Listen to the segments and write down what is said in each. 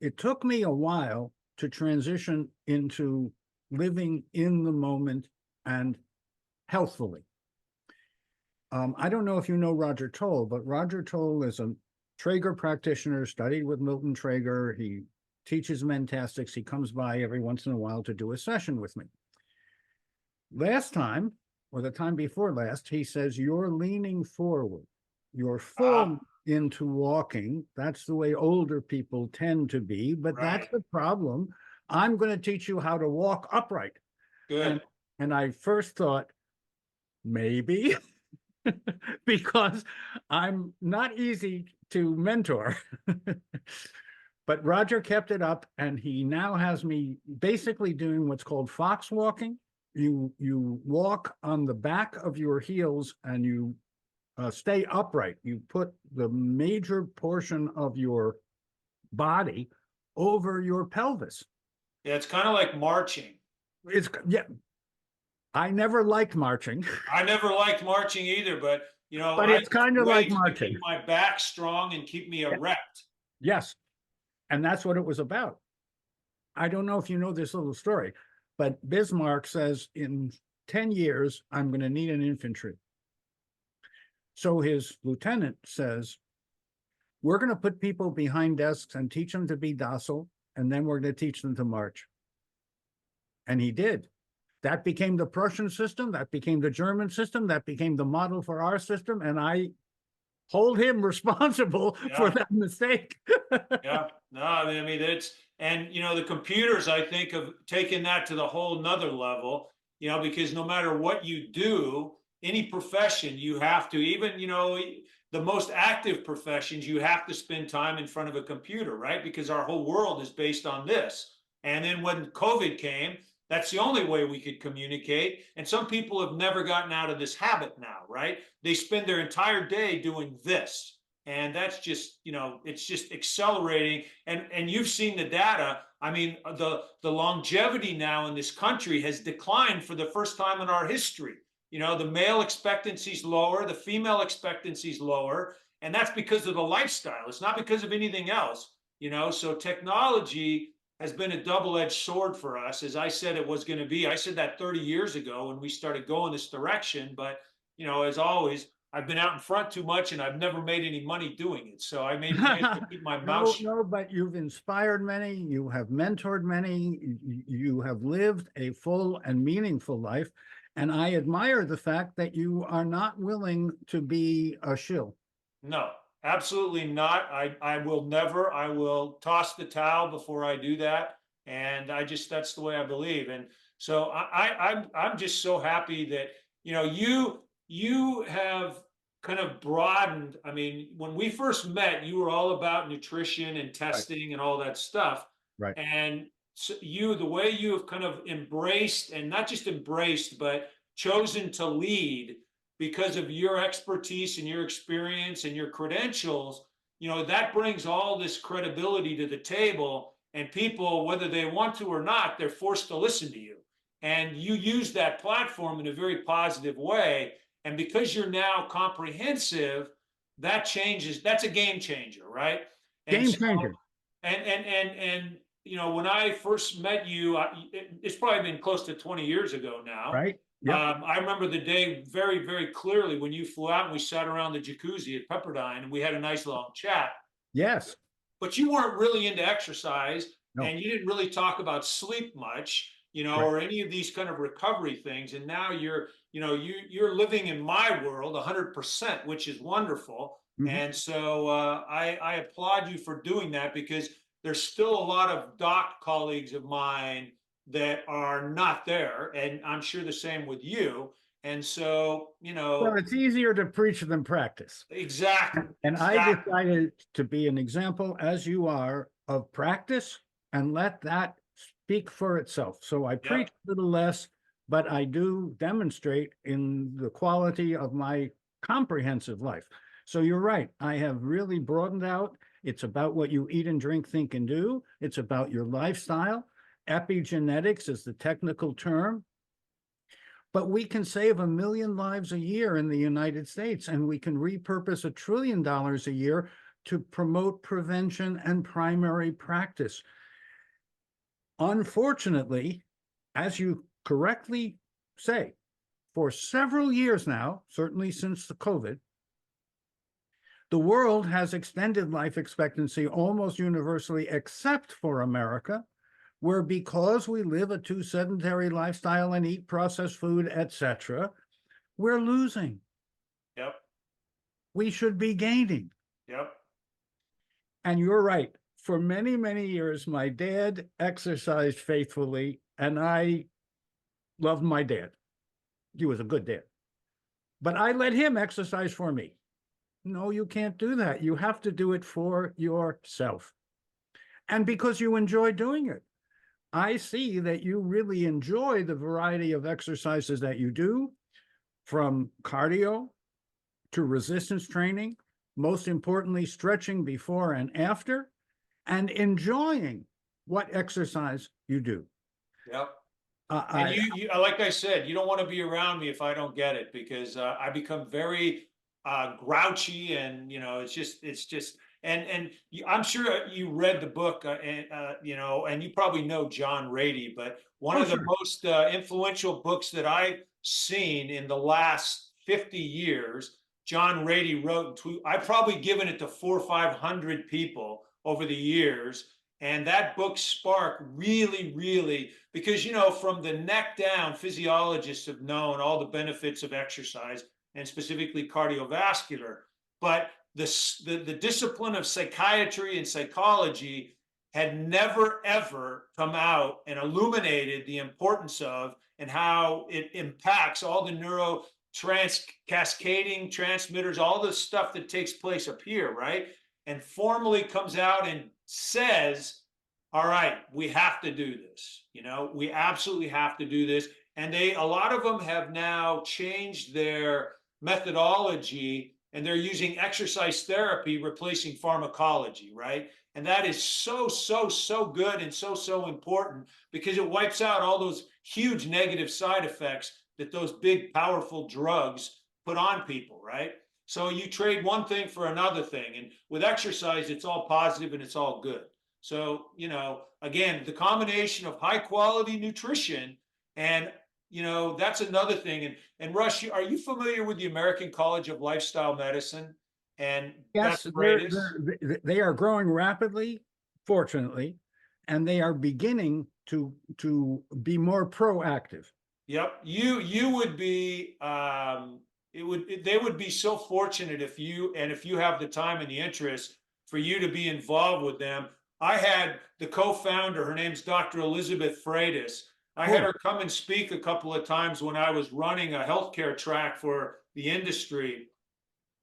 it took me a while to transition into living in the moment and healthfully. I don't know if you know Roger Toll, but Roger Toll is a Traeger practitioner, studied with Milton Traeger. He teaches mentastics. He comes by every once in a while to do a session with me. Last time, or the time before last, he says, you're leaning forward. You're full into walking. That's the way older people tend to be, but that's the problem. I'm going to teach you how to walk upright. Good. And I first thought, maybe, because I'm not easy to mentor. But Roger kept it up, and he now has me basically doing what's called fox walking. You walk on the back of your heels and you stay upright. You put the major portion of your body over your pelvis. Yeah, it's kind of like marching. Yeah. I never liked marching. I never liked marching either, but but it's kind of like marching. To keep my back strong and keep me erect. Yes. And that's what it was about. I don't know if you know this little story, but Bismarck says in 10 years, I'm going to need an infantry. So his lieutenant says, we're going to put people behind desks and teach them to be docile, and then we're going to teach them to march. And he did. That became the Prussian system. That became the German system. That became the model for our system. And I hold him responsible for that mistake. Yeah, no, I mean, and the computers, I think, have taken that to the whole nother level, because no matter what you do, any profession, you have to, even, the most active professions, you have to spend time in front of a computer, right? Because our whole world is based on this. And then when COVID came, that's the only way we could communicate. And some people have never gotten out of this habit now, right? They spend their entire day doing this. And that's just, it's just accelerating. And you've seen the data. I mean, the longevity now in this country has declined for the first time in our history. The male expectancy is lower, the female expectancy is lower. And that's because of the lifestyle. It's not because of anything else, so technology has been a double-edged sword for us, as I said it was going to be. I said that 30 years ago when we started going this direction, but as always, I've been out in front too much and I've never made any money doing it. So I made to keep my mouth shut. No, but you've inspired many, you have mentored many, you have lived a full and meaningful life. And I admire the fact that you are not willing to be a shill. No. Absolutely not. I will never. I will toss the towel before I do that. And that's the way I believe. And so I'm just so happy that, you have kind of broadened. I mean, when we first met, you were all about nutrition and testing and all that stuff. Right. And so the way you have kind of embraced, and not just embraced, but chosen to lead because of your expertise and your experience and your credentials, that brings all this credibility to the table, and people, whether they want to or not, they're forced to listen to you. And you use that platform in a very positive way. And because you're now comprehensive, that changes. That's a game changer, right? Game changer. And when I first met you, it's probably been close to 20 years ago now. Right. Yep. I remember the day very, very clearly when you flew out and we sat around the jacuzzi at Pepperdine and we had a nice long chat. Yes. But you weren't really into exercise, no. And you didn't really talk about sleep much, right. Or any of these kind of recovery things. And now you're living in my world 100%, which is wonderful. Mm-hmm. And so I applaud you for doing that, because there's still a lot of doc colleagues of mine that are not there, and I'm sure the same with you. And so, well, it's easier to preach than practice. Exactly. And I decided to be an example, as you are, of practice, and let that speak for itself. So I preach a little less, but I do demonstrate in the quality of my comprehensive life. So you're right. I have really broadened out. It's about what you eat and drink, think, and do. It's about your lifestyle. Epigenetics is the technical term. But we can save 1 million lives a year in the United States, and we can repurpose $1 trillion a year to promote prevention and primary practice. Unfortunately, as you correctly say, for several years now, certainly since the COVID, the world has extended life expectancy almost universally, except for America, where because we live a too sedentary lifestyle and eat processed food, etc., we're losing. Yep. We should be gaining. Yep. And you're right. For many, many years, my dad exercised faithfully, and I loved my dad. He was a good dad. But I let him exercise for me. No, you can't do that. You have to do it for yourself. And because you enjoy doing it. I see that you really enjoy the variety of exercises that you do, from cardio to resistance training, most importantly, stretching before and after, and enjoying what exercise you do. Yep. And like I said, you don't want to be around me if I don't get it, because I become very grouchy, and it's just, and I'm sure you read the book, and you probably know John Rady, but one of the most influential books that I've seen in the last 50 years, John Rady wrote. I've probably given it to 400 or 500 people over the years. And that book sparked really, because, from the neck down, physiologists have known all the benefits of exercise, and specifically cardiovascular. But the discipline of psychiatry and psychology had never, ever come out and illuminated the importance of and how it impacts all the cascading transmitters, all the stuff that takes place up here, right? And formally comes out and says, all right, we have to do this. We absolutely have to do this. And a lot of them have now changed their methodology, and they're using exercise therapy replacing pharmacology, right? And that is so good and so important, because it wipes out all those huge negative side effects that those big, powerful drugs put on people, right? So you trade one thing for another thing. And with exercise, it's all positive and it's all good. So, again, the combination of high quality nutrition and, that's another thing. And Rush, are you familiar with the American College of Lifestyle Medicine? And yes, they are growing rapidly, fortunately, and they are beginning to be more proactive. Yep. You would be, they would be so fortunate if you have the time and the interest for you to be involved with them. I had the co-founder, her name's Dr. Elizabeth Freitas. I had her come and speak a couple of times when I was running a healthcare track for the industry.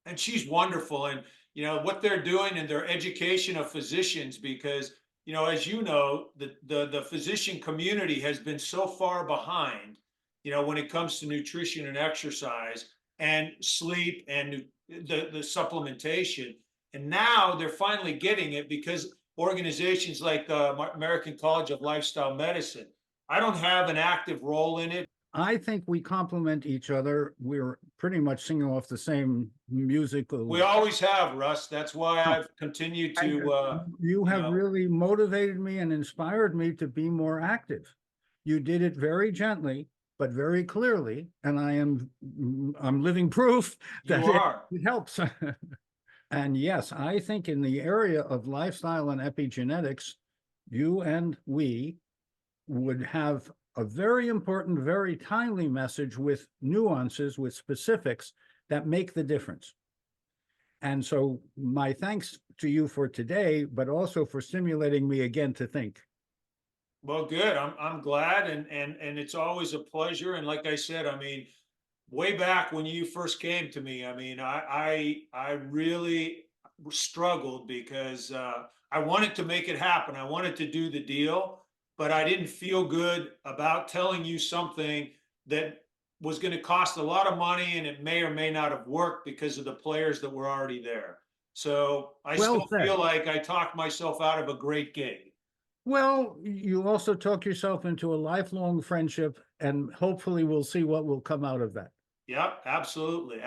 And she's wonderful. And, what they're doing in their education of physicians, because, as you know, the physician community has been so far behind, when it comes to nutrition and exercise and sleep and the supplementation. And now they're finally getting it, because organizations like the American College of Lifestyle Medicine, I don't have an active role in it. I think we complement each other. We're pretty much singing off the same musical. We always have, Russ. That's why I've continued to. You have really motivated me and inspired me to be more active. You did it very gently, but very clearly, and I'm living proof that it helps. And yes, I think in the area of lifestyle and epigenetics, you and we would have a very important, very timely message with nuances, with specifics that make the difference. And so my thanks to you for today, but also for stimulating me again to think. Well, good. I'm glad, and it's always a pleasure. And like I said, way back when you first came to me, I really struggled, because I wanted to make it happen. I wanted to do the deal, but I didn't feel good about telling you something that was going to cost a lot of money, and it may or may not have worked because of the players that were already there. So I still feel like I talked myself out of a great gig. Well, you also talk yourself into a lifelong friendship, and hopefully we'll see what will come out of that. Yep, absolutely.